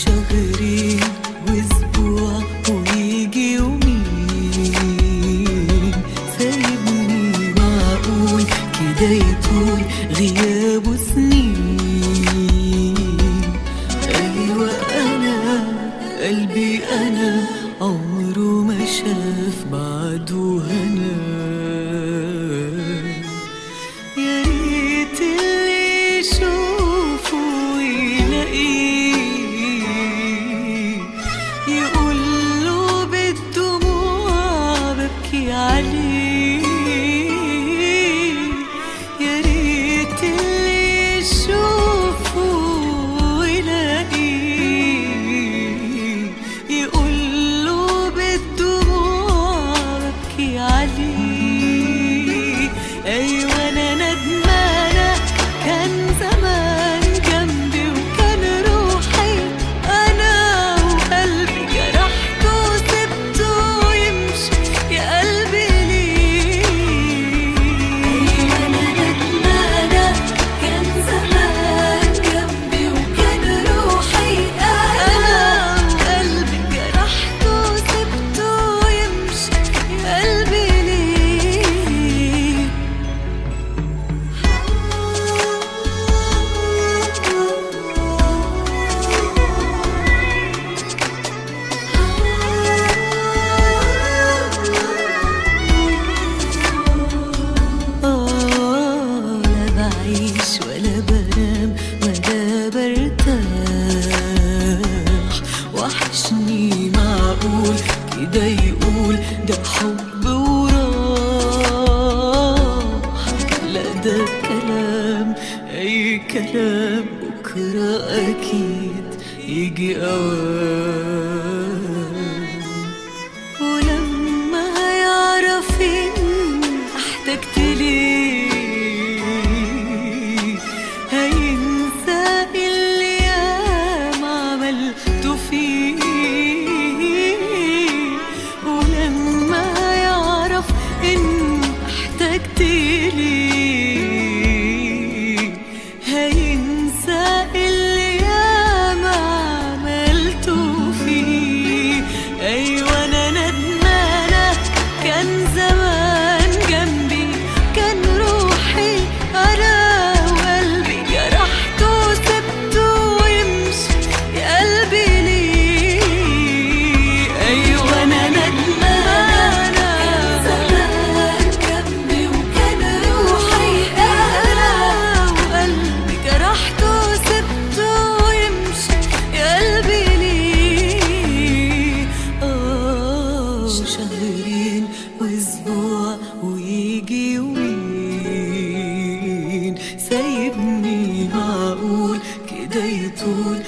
شهرين واسبوع ويجي يومين، سايبني معقول كده يطول غيابه سنين. ايوه انا قلبي انا عمره ما شاف بعده هنا. يا ريت اللي يشوفه ويلاقيه يقوله بالدموع ببكي عليه. يا ريت اللي يشوفه ويلاقيه يقوله بالدموع ببكي عليه. أيوة أنا ندمانة كان زمان جنبي وكان روحي أنا وقلبي جرحته وسبته يمشي يا قلبي ليه. أيوة أنا ندمانة كان زمان جنبي وكان روحي أنا وقلبي جرحته وسبته يمشي يا قلبي ليه. لا بعيش ولا بنام ولا برتاح، وحشني معقول كده يقول ده حب وراح. لا ده كلام أي كلام بكرة أكيد يجي أوام. ولما يعرف إن احتجت ليه هينسى اللي ياما عملته فيه. ولما يعرف إن احتجت ليه هينسى اللي ياما عملته فيه. أيوة أنا ندمانة كان زمان جنبي كان روحي أنا وقلبي جرحته وسبته ويمشي يا قلبي ليه. أيوة أنا ندمانة كان زمان جنبي وكان روحي أنا وقلبي جرحته وسبته ويمشي يا قلبي ليه. شهرين واسبوع ويجي يومين، سايبني معقول كده يطول